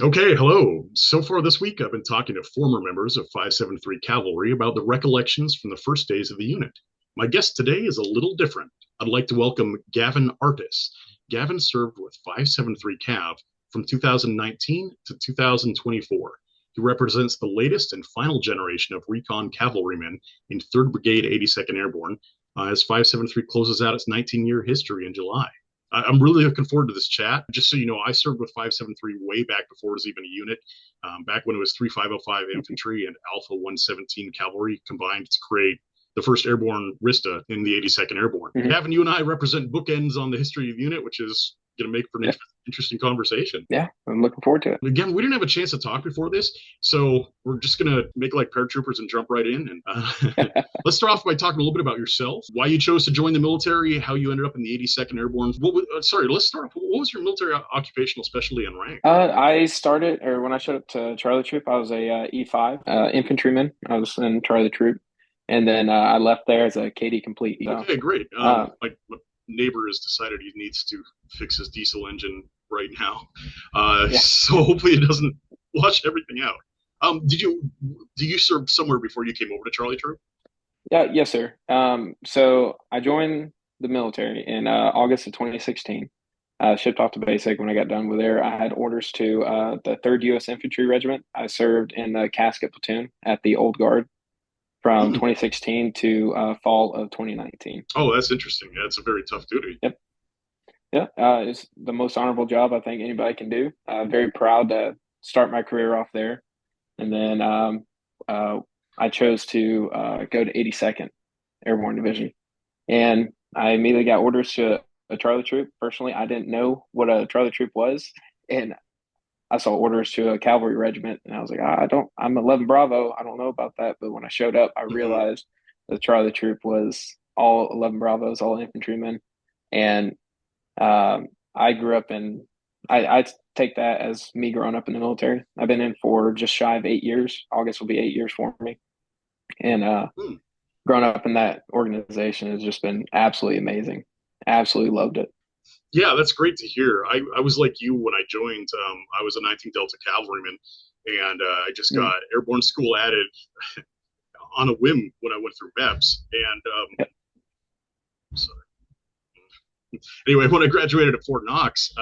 Okay, hello. So far this week, I've been talking to former members of 573 Cavalry about the recollections from the first days of the unit. My guest today is a little different. I'd like to welcome Gavin Artis. Gavin served with 573 Cav from 2019 to 2024. He represents the latest and final generation of Recon cavalrymen in 3rd Brigade 82nd Airborne as 573 closes out its 19-year history in July. I'm really looking forward to this chat. Just so you know, I served with 573 way back before it was even a unit, back when it was 3505 Infantry and Alpha 117 Cavalry combined to create the first airborne RSTA in the 82nd Airborne. Mhm. Gavin, you and I represent bookends on the history of the unit, which is going to make for an Yeah, interesting conversation. yeah, I'm looking forward to it. Again, we didn't have a chance to talk before this, so we're just gonna make like paratroopers and jump right in. And let's start off by talking a little bit about yourself, why you chose to join the military, how you ended up in the 82nd Airborne. Sorry, let's start off. What was your military occupational specialty and rank? I started, or when I showed up to Charlie Troop, I was a E5 infantryman. I was in Charlie Troop, and then I left there as a KD complete. So, Okay, great. uh, My neighbor has decided he needs to fix his diesel engine right now, yeah, so hopefully it doesn't wash everything out. Did you serve somewhere before you came over to Charlie Troop? yeah, yes, sir. So I joined the military in August of 2016. Shipped off to basic when I got done with there. I had orders to the 3rd U.S. Infantry Regiment. I served in the casket platoon at the Old Guard from Hmm. 2016 to fall of 2019. Oh, that's interesting. That's a very tough duty. Yep. Yeah, it's the most honorable job I think anybody can do. Very proud to start my career off there, and then uh, I chose to go to 82nd Airborne Division, and I immediately got orders to a Charlie Troop. Personally, I didn't know what a Charlie Troop was, and I saw orders to a cavalry regiment, and I was like, I don't. I'm 11 Bravo. I don't know about that. But when I showed up, I Hmm. realized the Charlie Troop was all 11 Bravos, all infantrymen, and I grew up in, I take that as me growing up in the military. I've been in for just shy of 8 years. August will be 8 years for me. And Hmm. growing up in that organization has just been absolutely amazing. Absolutely loved it. Yeah, that's great to hear. I was like you when I joined. I was a 19th Delta Cavalryman, and I just Mm. got airborne school added on a whim when I went through MEPS. And Yep. so, anyway, when I graduated at Fort Knox,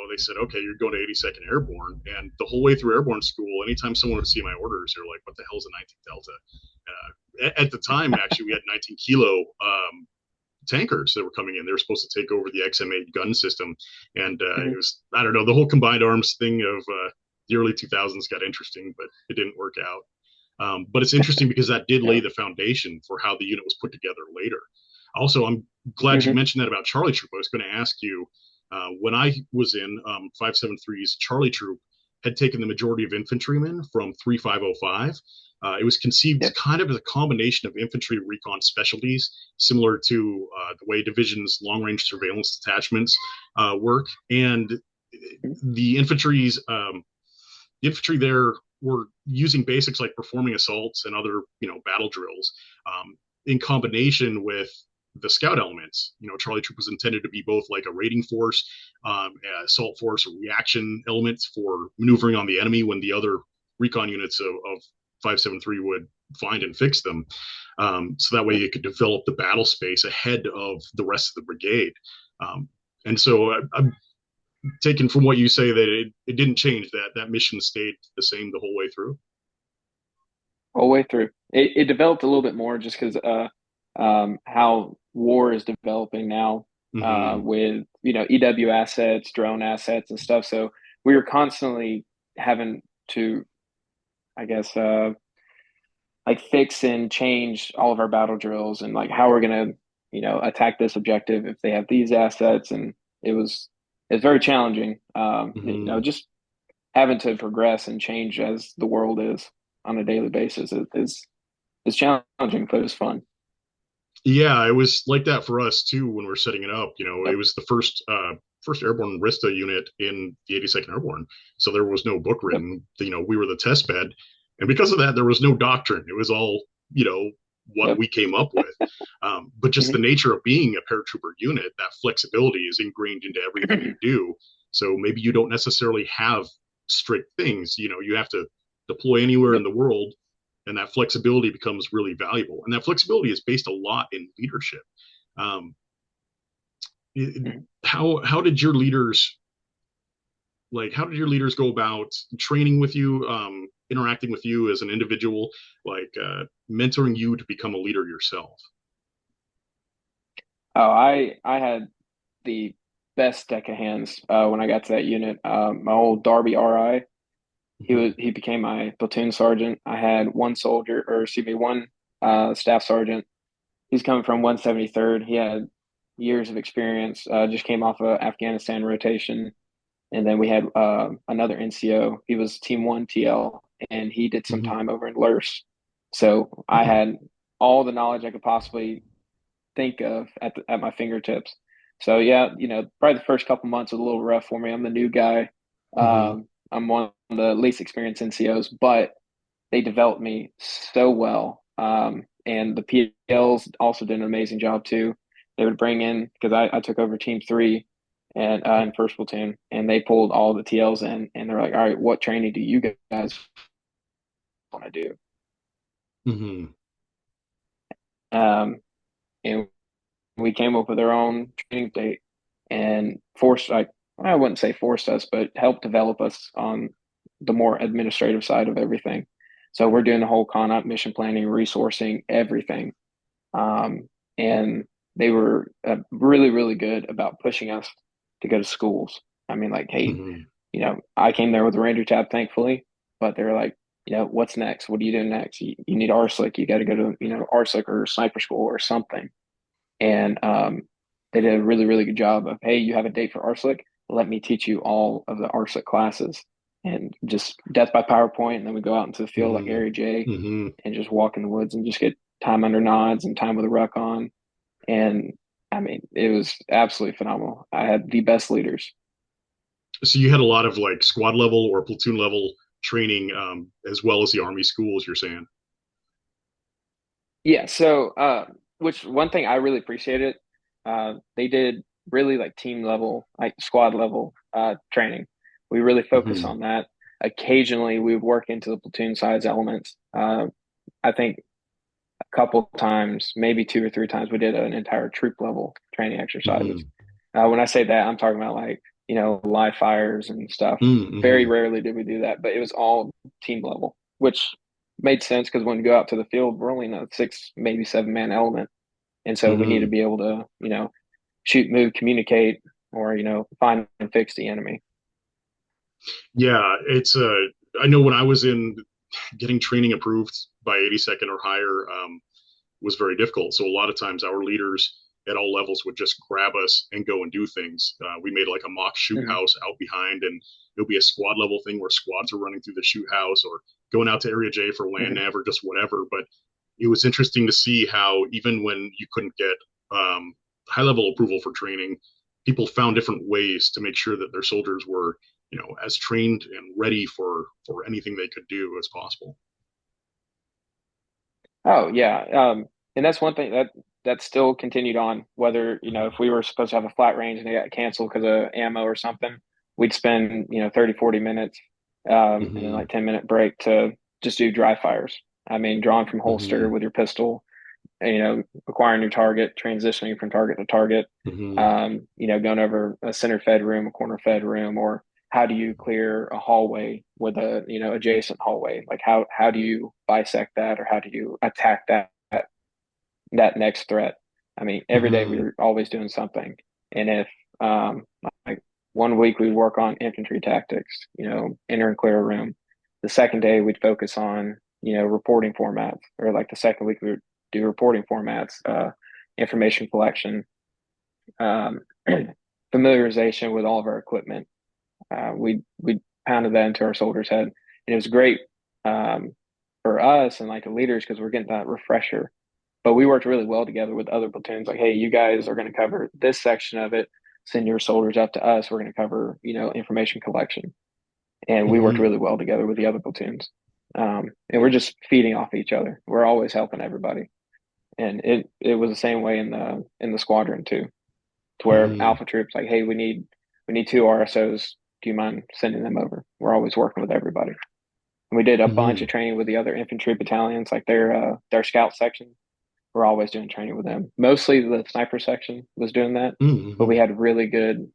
they said, okay, you're going to 82nd Airborne. And the whole way through airborne school, anytime someone would see my orders, they're like, what the hell is a 19th Delta? At the time, actually, we had 19 kilo tankers that were coming in. They were supposed to take over the XM8 gun system. And it Mhm. was, I don't know, the whole combined arms thing of the early 2000s got interesting, but it didn't work out. But it's interesting because that did lay Yeah. the foundation for how the unit was put together later. Also, I'm glad you Hmm. mentioned that about Charlie Troop. I was going to ask you when I was in 573's Charlie Troop had taken the majority of infantrymen from 3505. It was conceived Yep. kind of as a combination of infantry recon specialties, similar to the way divisions' long range surveillance detachments work. And the infantry there were using basics like performing assaults and other battle drills in combination with the scout elements. Charlie Troop was intended to be both like a raiding force, assault force, or reaction elements for maneuvering on the enemy when the other recon units of 573 would find and fix them. So that way you could develop the battle space ahead of the rest of the brigade. And so I'm taken from what you say that it didn't change, that mission stayed the same the whole way through. All the way through. It developed a little bit more just because how war is developing now Mm-hmm. with EW assets, drone assets, and stuff. So we were constantly having to, I guess, like fix and change all of our battle drills and like how we're gonna attack this objective if they have these assets. And it was it's very challenging. Mm-hmm. Just having to progress and change as the world is on a daily basis is challenging, but it's fun. Yeah, it was like that for us too when we are setting it up. It Yep. was the first airborne RISTA unit in the 82nd Airborne, so there was no book Yep. written. We were the test bed, and because of that, there was no doctrine. It was all what Yep. we came up with. But just the Hmm. nature of being a paratrooper unit, that flexibility is ingrained into everything you do. So maybe you don't necessarily have strict things. You have to deploy anywhere in Yep. the world, and that flexibility becomes really valuable. And that flexibility is based a lot in leadership. Um, Mhm. how did your leaders how did your leaders go about training with you, interacting with you as an individual, mentoring you to become a leader yourself? Oh, I had the best deck of hands when I got to that unit. My old Darby RI, Mm-hmm. he became my platoon sergeant. I had one soldier, or excuse me, one staff sergeant. He's coming from 173rd. He had years of experience. Just came off a Afghanistan rotation, and then we had another NCO. He was Team One TL, and he did some Mm-hmm. time over in LURS. So I had all the knowledge I could possibly think of at my fingertips. So yeah, probably the first couple months was a little rough for me. I'm the new guy. Mm-hmm. I'm one of the least experienced NCOs, but they developed me so well. And the PLs also did an amazing job too. They would bring in, because I took over Team Three and in first platoon, and they pulled all the TLs in, and they're like, "All right, what training do you guys want to do?" Mm-hmm. And we came up with our own training date and forced, like, I wouldn't say forced us, but helped develop us on the more administrative side of everything. So we're doing the whole con mission planning, resourcing, everything. And they were really, really good about pushing us to go to schools. I mean, like, hey, Mm-hmm. I came there with a Ranger tab, thankfully, but they're like, what's next? What are you doing next? You need RSLIC. You got to go to, RSLIC or sniper school or something. And they did a really, really good job of, hey, you have a date for RSLIC. Let me teach you all of the RSLIC classes and just death by PowerPoint. And then we go out into the field like Mm-hmm. Area J Mm-hmm. and just walk in the woods and just get time under nods and time with a Recon. And I mean, it was absolutely phenomenal. I had the best leaders. So you had a lot of squad level or platoon level training, as well as the Army schools, you're saying? Yeah. So, which one thing I really appreciated, they did really like team level, like squad level training. We really focus Mm-hmm. on that. Occasionally, we would work into the platoon size elements. I think a couple times, maybe two or three times, we did an entire troop level training exercises. Mm-hmm. When I say that, I'm talking about like, live fires and stuff. Very Mm-hmm. rarely did we do that, but it was all team level, which made sense because when we go out to the field, we're only in a 6, maybe 7 man element. And so we need to Mm-hmm. be able to, shoot, move, communicate, or, find and fix the enemy. Yeah, I know when I was in, getting training approved by 82nd or higher, was very difficult. So a lot of times our leaders at all levels would just grab us and go and do things. We made like a mock shoot Mm-hmm. house out behind, and it'll be a squad level thing where squads are running through the shoot house or going out to Area J for land Mm-hmm. nav or just whatever. But it was interesting to see how even when you couldn't get high level approval for training, people found different ways to make sure that their soldiers were, as trained and ready for anything they could do as possible. Oh yeah, and that's one thing that still continued on. Whether if we were supposed to have a flat range and it got canceled because of ammo or something, we'd spend 30, 40 minutes, and then Mm-hmm. like 10-minute break to just do dry fires. I mean, drawing from holster Mm-hmm. with your pistol, acquiring your target, transitioning from target to target, Mm-hmm. going over a center fed room, a corner fed room, or how do you clear a hallway with a, adjacent hallway? Like how do you bisect that, or how do you attack that next threat? I mean, every day we Mm-hmm. were always doing something. And if um like one week we'd work on infantry tactics, enter and clear a room. The second day we'd focus on, reporting formats, or like the second week we would do reporting formats, information collection, um, familiarization with all of our equipment. We pounded that into our soldiers' head, and it was great um, for us and like the leaders because we're getting that refresher. But we worked really well together with other platoons. Like, hey, you guys are going to cover this section of it. Send your soldiers up to us. We're going to cover, information collection, and we worked Mm-hmm. really well together with the other platoons. And we're just feeding off each other. We're always helping everybody, and it was the same way in the squadron too, to where Mm-hmm. alpha troops like, hey, we need two RSOs do you mind sending them over? We're always working with everybody. And we did a bunch of Hmm. training with the other infantry battalions, like their scout section. We're always doing training with them. Mostly the sniper section was doing that, but Hmm. we had really good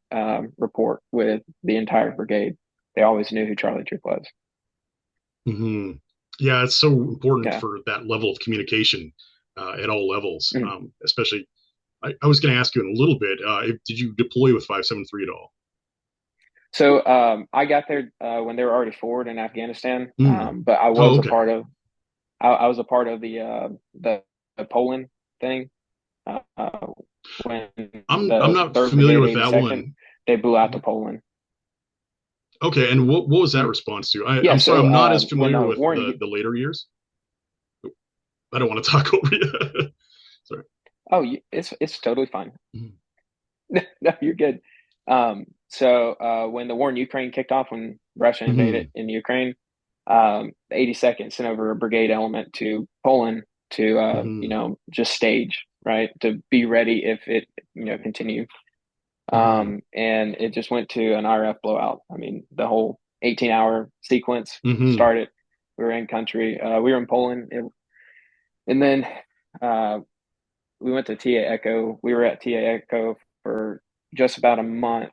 rapport with the entire brigade. They always knew who Charlie Troop was. Hmm. Yeah, it's so important Yeah. for that level of communication at all levels, Mhm. especially. I was going to ask you in a little bit, did you deploy with 573 at all? So I got there when they were already forward in Afghanistan, Mm. but I Oh, was a okay. part of I was a part of the Poland thing when I'm the not Third familiar Brigade, with that 82nd, one. they blew out to Poland. Okay, and what was that Mhm. response to? Yeah. I'm sorry, So I'm not as when familiar the with war in the later years. I don't want to talk over you. Sorry. oh, it's totally fine. Mm. No, you're good. So when the war in Ukraine kicked off, when Russia invaded Hmm. in Ukraine, the 82nd sent over a brigade element to Poland to Hmm. just stage, right, to be ready if it continued. Hmm. And it just went to an RF blowout. I mean, the whole 18-hour sequence Hmm. started. We were in country. We were in Poland, and then uh, we went to TA Echo. We were at TA Echo for just about a month,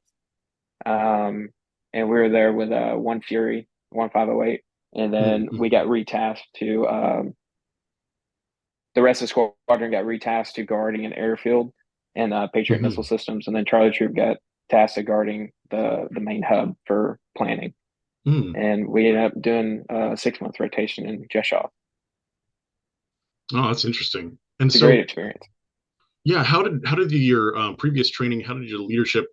and we were there with One Fury, 1508, and then we Hmm. got retasked to the rest of the squadron got retasked to guarding an airfield and Patriot missile Hmm. systems, and then Charlie Troop got tasked to guarding the main hub for planning. Hmm. And we ended up doing a 6 month rotation in Jeshov. Oh, that's interesting. And It's a great so, experience. yeah, how did your previous training, how did your leadership,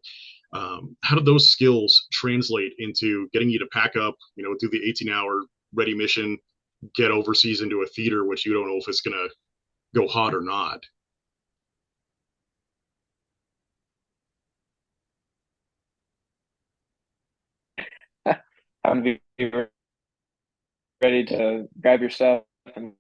how did those skills translate into getting you to pack up, do the 18-hour ready mission, get overseas into a theater, which you don't know if it's going to go hot or not? Having to be ready to grab your stuff and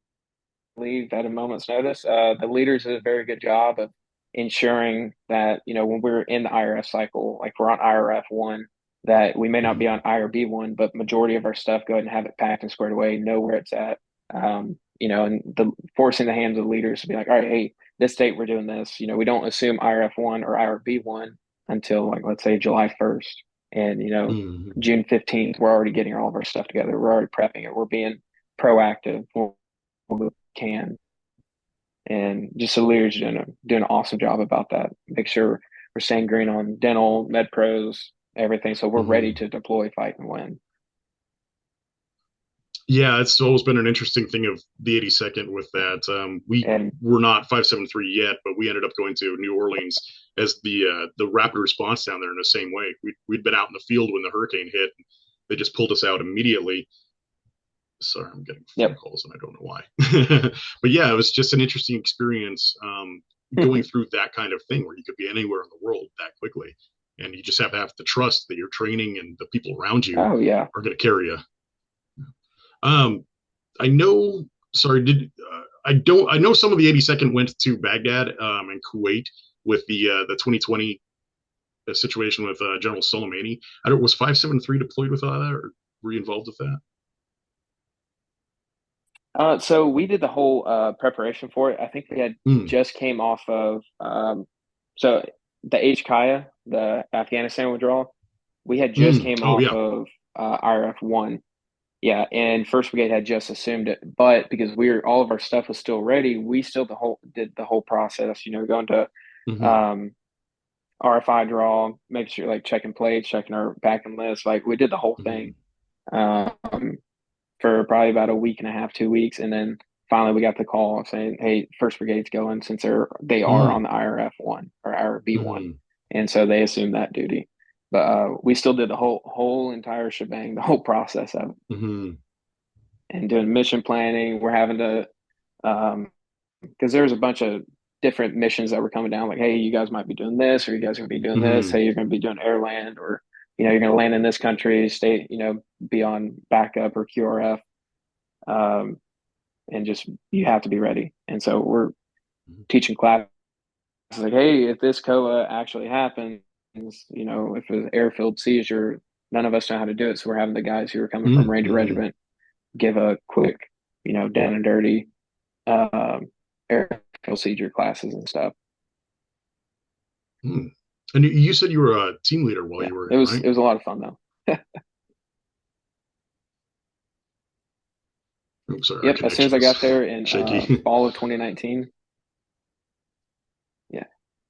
leave at a moment's notice. The leaders did a very good job of ensuring that, when we're in the IRF cycle, like we're on IRF one, that we may not be Hmm. on IRB one, but majority of our stuff, go ahead and have it packed and squared away, know where it's at. And the forcing the hands of the leaders to be like, all right, hey, this date we're doing this. We don't assume IRF one or IRB one until, like, let's say July 1st. And, Hmm. June 15th, we're already getting all of our stuff together. We're already prepping it. We're being proactive when we can. And just the leaders doing an awesome job about that. Make sure we're staying green on dental, med pros, everything, so we're ready Hmm. to deploy, fight, and win. Yeah, it's always been an interesting thing of the 82nd with that. We And were not 573 yet, but we ended up going to New Orleans as the rapid response down there in the same way. We'd been out in the field when the hurricane hit. They just pulled us out immediately. Sorry, I'm getting phone yep. calls and I don't know why. But yeah, it was just an interesting experience going through that kind of thing where you could be anywhere in the world that quickly. And you just have to trust that your training and the people around you Oh yeah. are going to carry you. Um, I know. Sorry, did I don't I know some of the 82nd went to Baghdad and Kuwait with the 2020 situation with General Soleimani. I don't was 573 deployed with that, or were you involved with that? So we did the whole preparation for it. I think we had Mm, just came off of so the HKIA, the Afghanistan withdrawal. We had just mm. came Oh off yeah. of IRF one. Yeah, and First Brigade had just assumed it, but because all of our stuff was still ready, we still did the whole process. Going to Hmm. um, RFI draw, making sure, like, checking plates, checking our packing list. Like, we did the whole thing Hmm. um, for probably about a week and a half, 2 weeks, and then finally we got the call saying, "Hey, First Brigade's going," since they are on Hmm. the IRF one or IRB one, Hmm. and so they assumed that duty. But we still did the whole entire shebang, the whole process of it, Hmm. and doing mission planning. We're having to because there's a bunch of different missions that were coming down. Like, hey, you guys might be doing this, or you guys are going to be doing this. Hmm. Hey, you're going to be doing air land, or you're going to land in this country, stay, be on backup or QRF, um, and just you have to be ready. And so we're teaching classes like, hey, if this COA actually happens, if an airfield seizure, none of us know how to do it. So we're having the guys who are coming from Ranger Mm-hmm. Regiment give a quick, down and dirty air procedure classes and stuff. Mm. And you said you were a team leader while Yeah, you were it in, was right? it was a lot of fun though. Oops, sorry, our Yep, as soon as I connection is got there in shaky. fall of 2019. Yeah.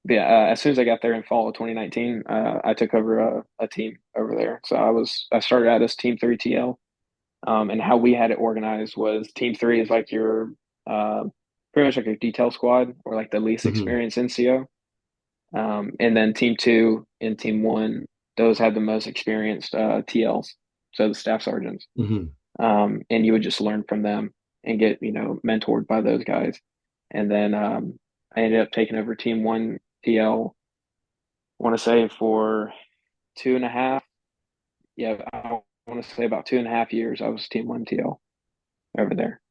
But yeah, as soon as I got there in fall of 2019, I took over a team over there. So I started out as Team 3 TL. And how we had it organized was Team 3 is like your uh, pretty much like a detail squad or like the least Hmm. experienced NCO. And then Team 2 and Team 1, those had the most experienced TLs, so the staff sergeants. Hmm. And you would just learn from them and get, mentored by those guys. And then I ended up taking over Team 1 TL, I want to say for 2.5, yeah, I want to say about 2.5 years, I was Team 1 TL over there.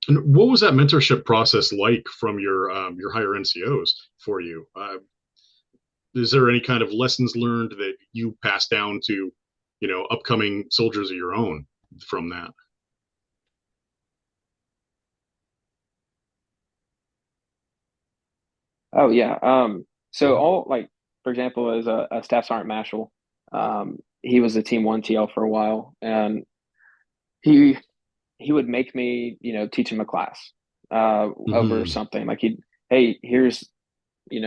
And what was that mentorship process like from your higher NCOs for you? Is there any kind of lessons learned that you pass down to, upcoming soldiers of your own from that? Oh yeah. So all like for example, as a staff sergeant marshal, he was a Team 1 TL for a while, and he he would make me, teach him a class over Hmm. something. Like hey, here's, the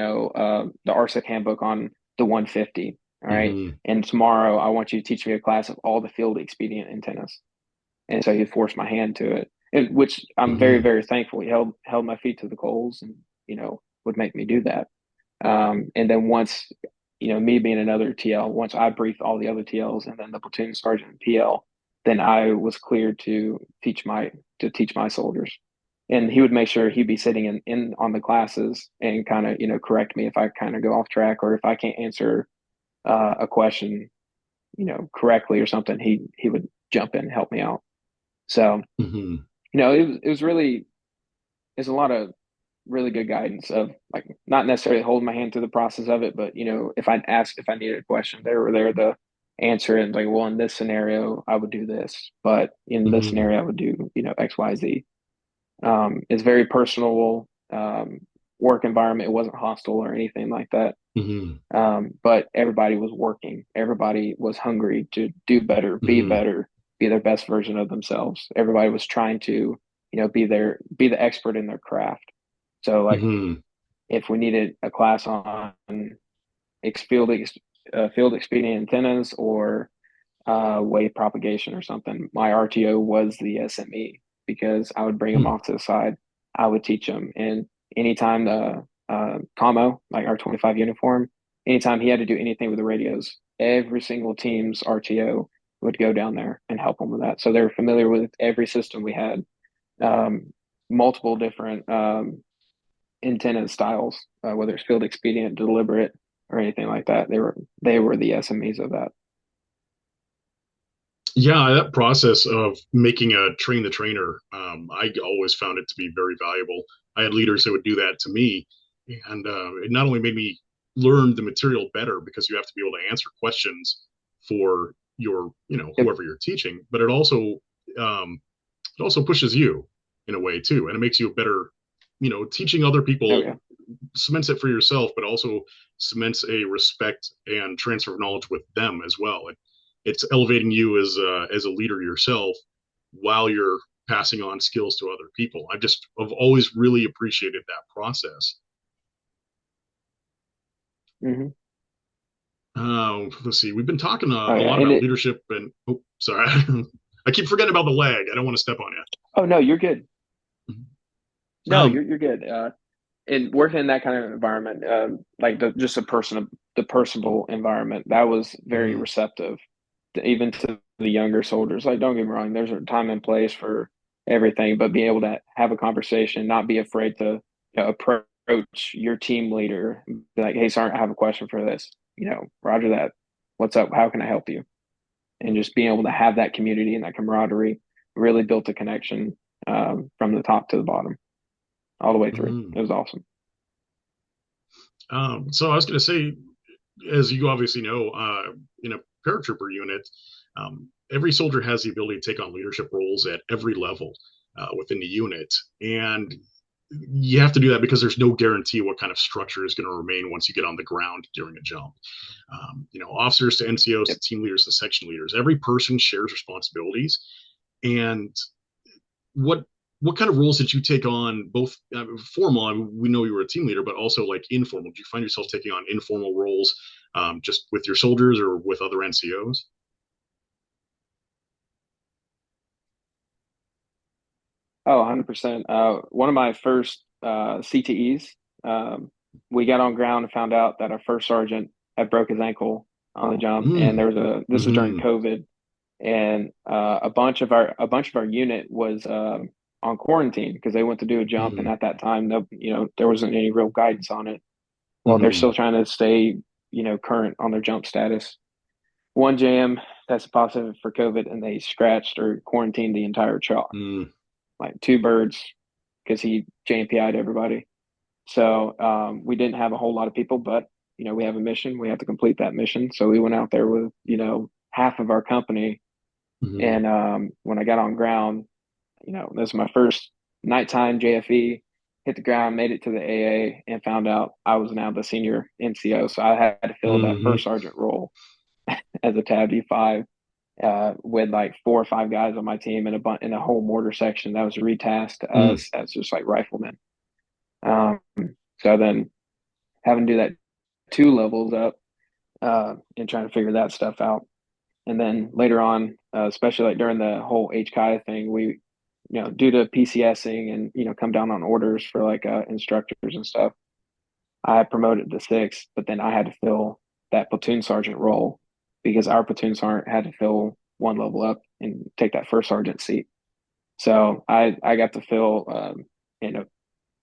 RSTA handbook on the 150. All right. Hmm. And tomorrow I want you to teach me a class of all the field expedient antennas. And so he forced my hand to it, which I'm very, Hmm. very thankful. He held my feet to the coals and, would make me do that. And then once, me being another TL, once I briefed all the other TLs and then the platoon sergeant and PL, then I was cleared to teach my soldiers. And he would make sure he'd be sitting in on the classes and kind of, correct me if I kind of go off track or if I can't answer a question, correctly or something. He would jump in and help me out. So, Hmm. it was really, there's a lot of really good guidance of like not necessarily holding my hand through the process of it, but if I'd ask if I needed a question, they were there to answer it. And like, well, in this scenario, I would do this, but in this Hmm. scenario, I would do X, Y, Z. It's very personal work environment. It wasn't hostile or anything like that. Hmm. But everybody was working. Everybody was hungry to do Hmm. better, be their best version of themselves. Everybody was trying to, be the expert in their craft. So like Hmm. if we needed a class on field field expedient antennas or wave propagation or something, my RTO was the SME because I would bring them Hmm. off to the side. I would teach them, and anytime the commo, like our 25 uniform, anytime he had to do anything with the radios, every single team's RTO would go down there and help them with that. So they're familiar with every system we had, um, multiple different antenna styles, whether it's field expedient, deliberate, or anything like that. They were the SMEs of that. Yeah, that process of making a train the trainer, I always found it to be very valuable. I had leaders that would do that to me, and it not only made me learn the material better because you have to be able to answer questions for your, Yep. whoever you're teaching, but um, it also pushes you in a way too, and it makes you a better, teaching other Oh people yeah. cements it for yourself, but also cements a respect and transfer of knowledge with them as well. It's elevating you as a leader yourself while you're passing on skills to other people. I've always really appreciated that process. Hmm. Let's see. We've been talking Oh a yeah. lot And about it. leadership, and oh, sorry, I keep forgetting about the lag. I don't want to step on Oh no, you're good. you. No, you're good. And working in that kind of environment, like just the personable environment, that was very Mhm. receptive, even to the younger soldiers. Like, don't get me wrong, there's a time and place for everything, but being able to have a conversation, not be afraid to approach your team leader, be like, "Hey, Sergeant, I have a question for this." Roger that. What's up? How can I help you? And just being able to have that community and that camaraderie really built a connection from the top to the bottom, all the way through. Mhm. It was awesome. So I was going to say, as you obviously know, paratrooper unit, every soldier has the ability to take on leadership roles at every level within the unit. And you have to do that because there's no guarantee what kind of structure is going to remain once you get on the ground during a jump. Officers to NCOs to team leaders to section leaders, every person shares responsibilities. And what kind of roles did you take on, both formal? I mean, we know you were a team leader, but also like informal. Did you find yourself taking on informal roles just with your soldiers or with other NCOs? Oh, 100%. One of my first CTEs, we got on ground and found out that our first sergeant had broke his ankle on the jump, and Mm. this was during Mm-hmm. COVID, and a bunch of our unit was on quarantine because they went to do a jump, and Mm-hmm. at that time, there wasn't any real guidance on it. Well, they're Mm-hmm. still trying to stay, current on their jump status. One JM tested positive for COVID, and they scratched or quarantined the entire chart, Mm. like two birds, because he JMPI'd everybody. So we didn't have a whole lot of people, but we have a mission. We have to complete that mission. So we went out there with half of our company. Mm-hmm. And when I got on ground, this was my first nighttime JFE. Hit the ground, made it to the AA, and found out I was now the senior NCO. So I had to fill that Mm-hmm. first sergeant role as a Tab D5 with like 4 or 5 guys on my team in a whole mortar section that was retasked to Mm. us as just like riflemen. Um, so then having to do that 2 levels up and trying to figure that stuff out. And then later on, especially like during the whole HKI thing, we, due to PCSing and, come down on orders for like instructors and stuff, I had promoted to 6, but then I had to fill that platoon sergeant role because our platoon sergeant had to fill 1 level up and take that first sergeant seat. So I got to fill,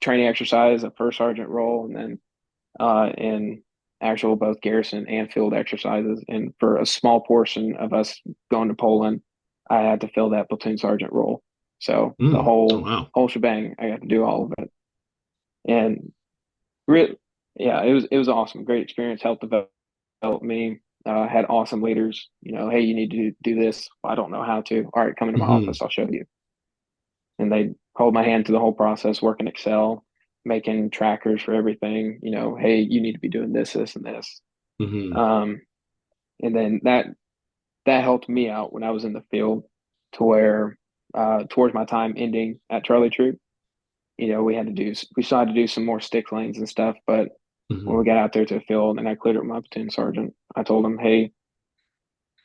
training exercise, a first sergeant role, and then in actual both garrison and field exercises. And for a small portion of us going to Poland, I had to fill that platoon sergeant role. So the Mm. Oh, whole wow. whole shebang, I got to do all of it. And really, yeah, it was awesome. Great experience. Helped develop me. Had awesome leaders. Hey, you need to do this. I don't know how to. All right, come into my Mm-hmm. office. I'll show you. And they hold my hand through the whole process, working Excel, making trackers for everything. Hey, you need to be doing this, this, and this. Mm-hmm. Um, and then that helped me out when I was in the field, to where towards my time ending at Charlie Troop, we still had to do some more stick lanes and stuff. But when Mm-hmm. we got out there to the field and I cleared it with my platoon sergeant, I told him, hey,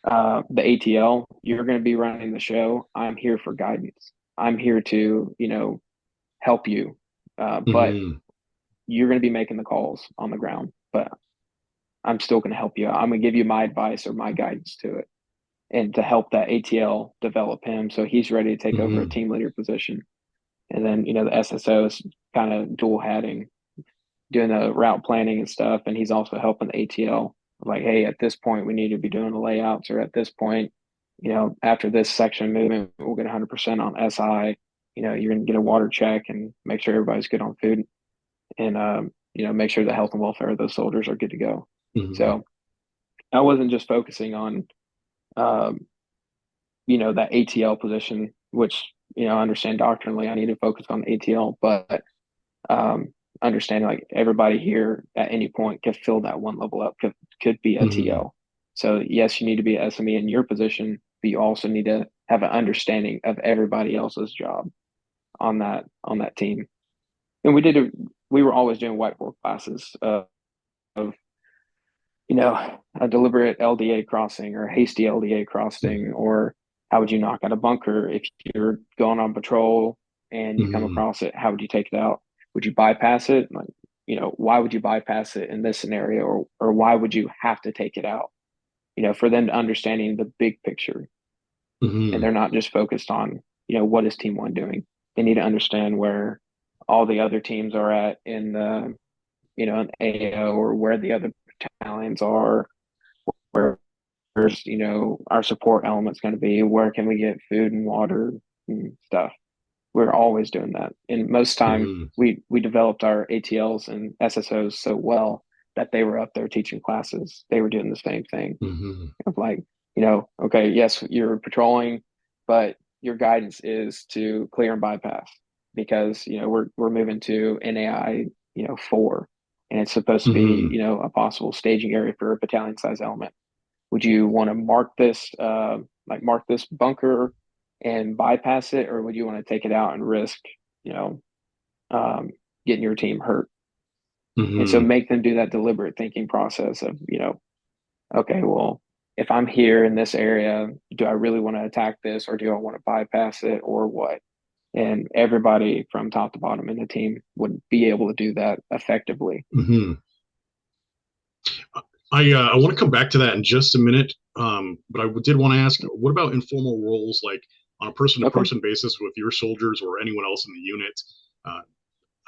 the ATL, you're going to be running the show. I'm here for guidance. I'm here to, help you. But Mm-hmm. you're going to be making the calls on the ground, but I'm still going to help you. I'm going to give you my advice or my guidance to it, and to help that ATL develop him so he's ready to take over a Mm-hmm. team leader position. And then, the SSO is kind of dual hatting, doing the route planning and stuff. And he's also helping the ATL. Like, hey, at this point, we need to be doing the layouts, or at this point, after this section movement, we'll get 100% on SI. You're going to get a water check and make sure everybody's good on food, and make sure the health and welfare of those soldiers are good to go. Mm-hmm. So I wasn't just focusing on um, that ATL position, which I understand doctrinally I need to focus on ATL, but um, understanding like everybody here at any point could fill that 1 level up, could be a Mm-hmm. TL. So yes, you need to be an SME in your position, but you also need to have an understanding of everybody else's job on that team. And we were always doing whiteboard classes of a deliberate LDA crossing or hasty LDA crossing, or how would you knock out a bunker if you're going on patrol and you come Mm-hmm. across it? How would you take it out? Would you bypass it? Like, why would you bypass it in this scenario, or why would you have to take it out? For them to understanding the big picture, and Mm-hmm. they're not just focused on, what is Team One doing? They need to understand where all the other teams are at in the, an AO, or where the other battalions are, where there's, our support element's going to be, where can we get food and water and stuff. We're always doing that. And most time Mm-hmm. we developed our ATLs and SSOs so well that they were up there teaching classes, they were doing the same thing Hmm. of like, okay, yes, you're patrolling, but your guidance is to clear and bypass because we're moving to NAI 4, and it's supposed to be Hmm. a possible staging area for a battalion size element. Would you want to mark this bunker and bypass it, or would you want to take it out and risk you know um, getting your team hurt? And so Hmm. make them do that deliberate thinking process of okay, well, if I'm here in this area, do I really want to attack this, or do I want to bypass it, or what? And everybody from top to bottom in the team would be able to do that effectively. Hmm. I want to come back to that in just a minute, but I did want to ask, what about informal roles, like on a Okay. person-to-person basis with your soldiers or anyone else in the unit? Uh,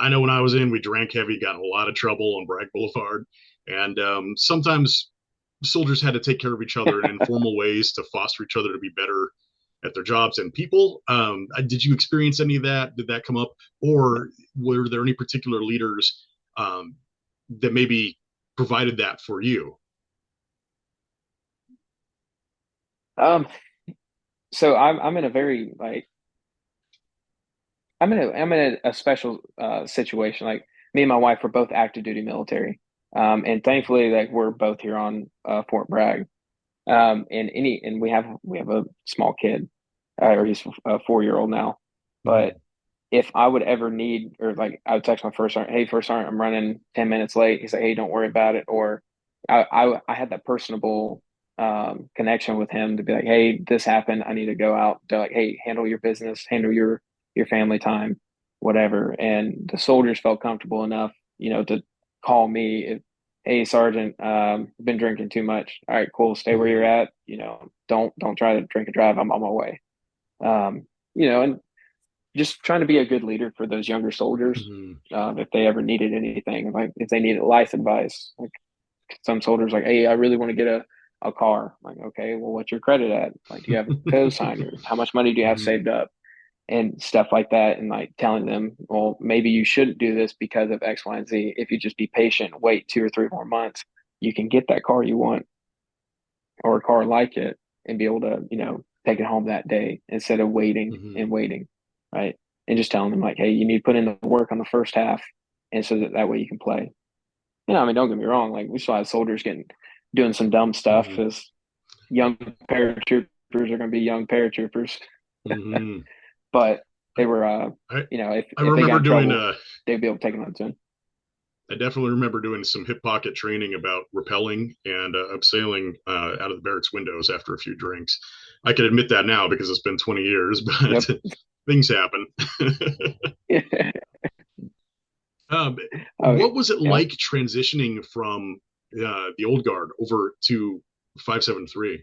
I know when I was in, we drank heavy, got in a lot of trouble on Bragg Boulevard, and sometimes soldiers had to take care of each other in informal ways to foster each other to be better at their jobs and people. Did you experience any of that? Did that come up, or were there any particular leaders um, that maybe provided that for you? Um, so I'm in a very like I'm in a special situation. Like me and my wife were both active duty military, and thankfully, like we're both here on Fort Bragg. And we have a small kid, or he's a 4-year-old now. But Mm-hmm. if I would ever need, or like I would text my first sergeant, hey, first sergeant, I'm running 10 minutes late. He's like, hey, don't worry about it. Or I had that personable connection with him to be like, hey, this happened. I need to go out. They're like, hey, handle your business, handle your family time, whatever. And the soldiers felt comfortable enough, to call me if, hey, sergeant, been drinking too much. All right, cool. Stay where you're Mm-hmm. at. Don't try to drink and drive. I'm on my way. And just trying to be a good leader for those younger soldiers. Mm-hmm. If they ever needed anything, like if they needed life advice, like some soldiers, like, hey, I really want to get a car. Like, okay, well, what's your credit at? Like, do you have a co-signer? How much money do you have Mm-hmm. saved up? And stuff like that. And like telling them, well, maybe you shouldn't do this because of X, Y, and Z. If you just be patient, wait 2 or 3 more months, you can get that car you want or a car like it and be able to, take it home that day instead of waiting Mm-hmm. and waiting, right? And just telling them like, hey, you need to put in the work on the first half, and so that way you can play. I mean, don't get me wrong. Like we still have soldiers doing some dumb stuff Mm-hmm. because young paratroopers are going to be young paratroopers, Mm-hmm. but they I, were, I I if they got remember in doing trouble, they'd be able to take them on soon. I definitely remember doing some hip pocket training about rappelling and abseiling out of the barracks windows after a few drinks. I can admit that now because it's been 20 years, but Yep. things happen. um, Oh what was it yeah. like transitioning from the old guard over to 573?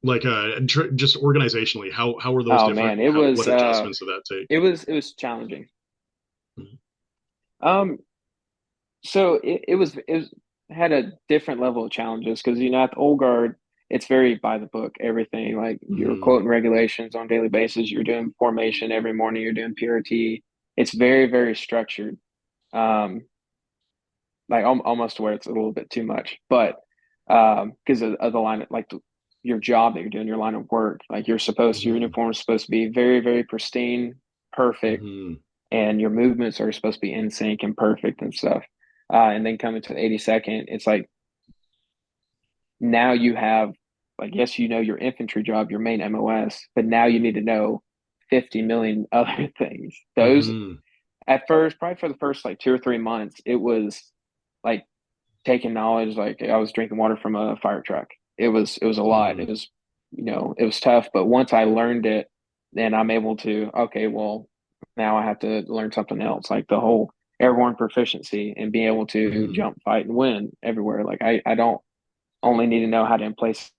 Like just organizationally, how are those Oh different? man, it What was adjustments did that take? it was challenging. Um, so it was had a different level of challenges because at the old guard, it's very by the book. Everything like you're Mm-hmm. quoting regulations on a daily basis. You're doing formation every morning. You're doing PRT. It's very very structured. Um, like almost to where it's a little bit too much, but because of the line like your job that you're doing, your line of work, like your Mm-hmm. uniform is supposed to be very very pristine, perfect, Mm-hmm. and your movements are supposed to be in sync and perfect and stuff. And then coming to the 82nd, it's like now you have, like, yes, your infantry job, your main MOS, but now you need to know 50 million other things. Those Mm-hmm. at first, probably for the first like 2 or 3 months, it was like taking knowledge. Like I was drinking water from a fire truck. It was a lot. Mm-hmm. It was tough. But once I learned it, then I'm able to, okay, well, now I have to learn something else, like the whole airborne proficiency and being able to Mm-hmm. jump, fight, and win everywhere. Like I don't only need to know how to emplace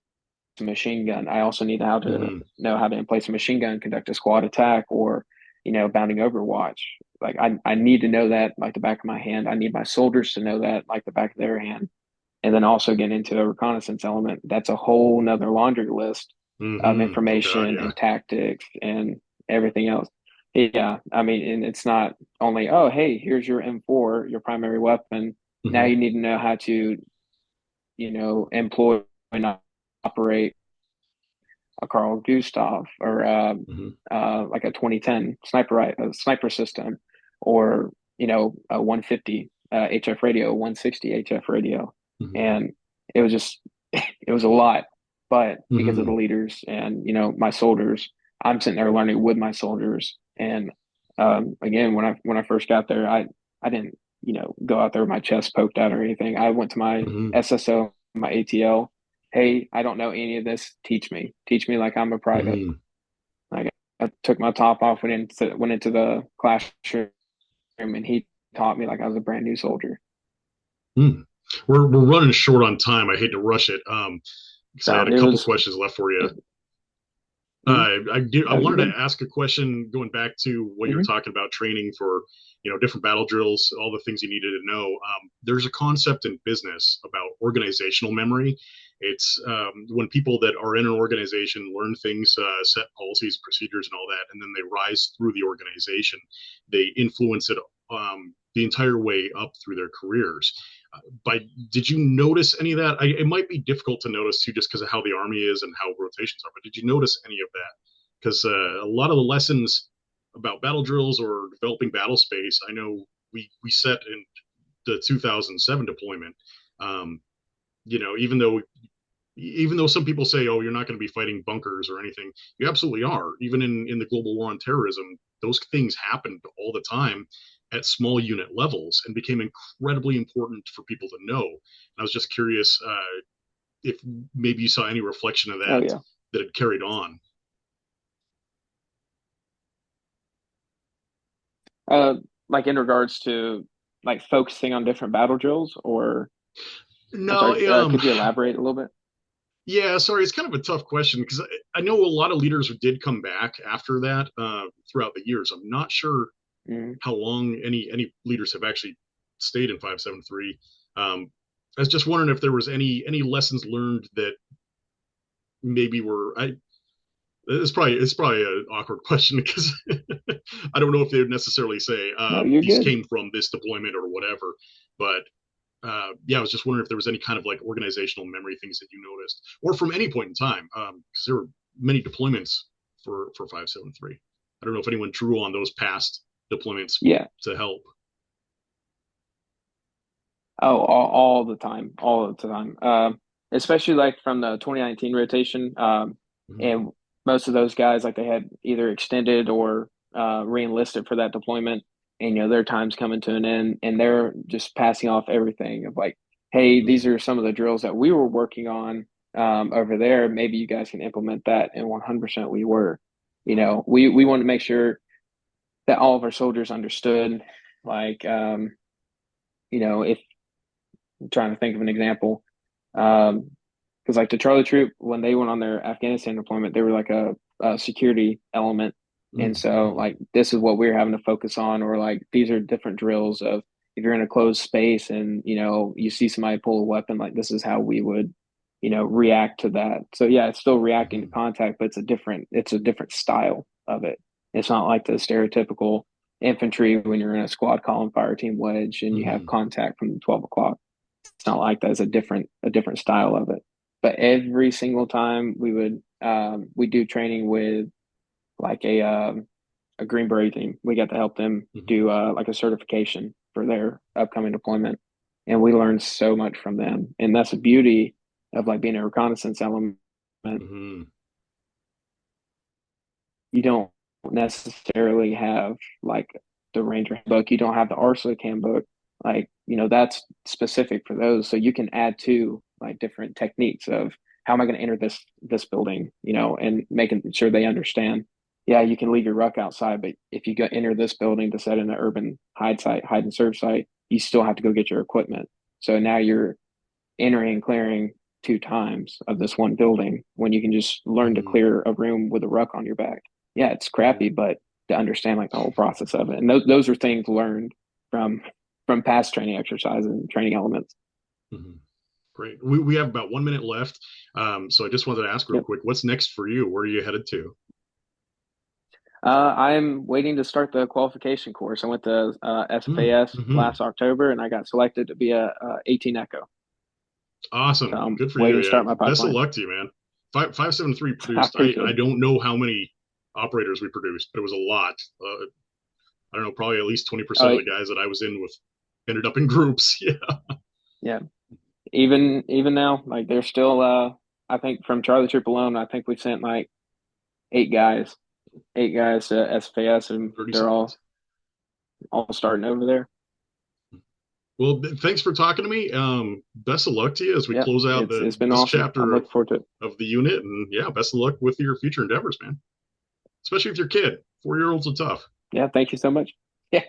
a machine gun. I also need how to Mm-hmm. know how to emplace a machine gun, conduct a squad attack, or bounding overwatch. Like I need to know that like the back of my hand. I need my soldiers to know that like the back of their hand, and then also get into a reconnaissance element. That's a whole nother laundry list of Mm-hmm. Oh God, information yeah. and tactics and everything else. Yeah, I mean, and it's not only, oh, hey, here's your M4, your primary weapon. Now Hmm. you need to know how to, employ and operate a Carl Gustav or Hmm. like a 2010 a sniper system, or a 150 HF radio, 160 HF radio, Hmm. and it was just it was a lot, but because of the Hmm. leaders and my soldiers, I'm sitting there learning with my soldiers, and again, when I first got there, I didn't go out there with my chest poked out or anything. I went to my Hmm. SSO, my ATL. Hey, I don't know any of this. Teach me like I'm a private. Hmm. Like I took my top off, went into the classroom, and he taught me like I was a brand new soldier. Hmm. We're running short on time. I hate to rush it. Because I So had a it couple was, questions left for you. it, mm, I no, you're wanted to good. ask a question going back to what you were Hmm. talking about training for, different battle drills, all the things you needed to know. There's a concept in business about organizational memory. It's when people that are in an organization learn things, set policies, procedures, and all that, and then they rise through the organization. They influence it the entire way up through their careers. By Did you notice any of that? It might be difficult to notice too, just because of how the army is and how rotations are. But did you notice any of that? Because a lot of the lessons about battle drills or developing battle space, I know we set in the 2007 deployment. Um, even though some people say, "Oh, you're not going to be fighting bunkers or anything," you absolutely are. Even in the global war on terrorism, those things happened all the time at small unit levels and became incredibly important for people to know. And I was just curious if maybe you saw any reflection of Oh that yeah. that had carried on. Uh, like in regards to like focusing on different battle drills, or I'm No, sorry, could you elaborate a little bit? yeah, sorry, it's kind of a tough question because I know a lot of leaders who did come back after that throughout the years. I'm not sure Mm, how long any leaders have actually stayed in 573. I was just wondering if there was any lessons learned that maybe were I. It's probably an awkward question because I don't know if they would necessarily say no, you're these good. came from this deployment or whatever. But yeah, I was just wondering if there was any kind of like organizational memory things that you noticed, or from any point in time, because there were many deployments for 573. I don't know if anyone drew on those past deployments Yeah. to help. Oh, all the time, all the time. Especially like from the 2019 rotation. Mm-hmm. And most of those guys, like they had either extended or re-enlisted for that deployment, and their time's coming to an end, and they're just passing off everything of like, hey, these Mm-hmm. are some of the drills that we were working on over there. Maybe you guys can implement that, and 100% we were. We wanted to make sure that all of our soldiers understood, like, if I'm trying to think of an example. Because like the Charlie Troop, when they went on their Afghanistan deployment, they were like a security element, and so Mm-hmm. like this is what we're having to focus on, or like these are different drills of if you're in a closed space and you see somebody pull a weapon, like this is how we would react to that. So yeah, it's still reacting to Mm-hmm. contact, but it's a different style of it. It's not like the stereotypical infantry when you're in a squad column fire team wedge and you have Mm-hmm. contact from 12 o'clock. It's not like that. It's a different style of it. But every single time we do training with like a Green Beret team. We got to help them Mm-hmm. do like a certification for their upcoming deployment, and we learned so much from them. And that's the beauty of like being a reconnaissance element. Mm-hmm. You don't necessarily have like the Ranger handbook. You don't have the RSTA handbook. Like, that's specific for those. So you can add to like different techniques of how am I going to enter this building, and making sure they understand. Yeah, you can leave your ruck outside, but if you go enter this building to set in an urban hide and serve site, you still have to go get your equipment. So now you're entering and clearing two times of this one building when you can just learn to Mm-hmm. clear a room with a ruck on your back. Yeah, it's Mm-hmm. crappy, but to understand like the whole process of it, and those are things learned from from past training exercises and training elements. Mm-hmm. Great. We have about 1 minute left. So I just wanted to ask real Yep. quick, what's next for you? Where are you headed to? I'm waiting to start the qualification course. I went to SFAS Mm-hmm. last October, and I got selected to be a 18 Echo. So Awesome. I'm Good for you. waiting to Yeah. start my Best of pipeline. luck to you, man. 573 I produced. I appreciate it. don't know how many operators we produced, but it was a lot. I don't know, probably at least 20% Oh of the guys that I was in with ended up in groups. Yeah. yeah, even now, like there's still I think from Charlie Troop alone, I think we sent like eight guys, eight guys to SFAS, and 30 they're seconds. all starting over there. Well, thanks for talking to me. Best of luck to you as we Yeah, close out it's been this awesome. I'm chapter looking forward to it. of the unit. And yeah, best of luck with your future endeavors, man. Especially with your kid. 4-year-olds are tough. Yeah, thank you so much. Yeah.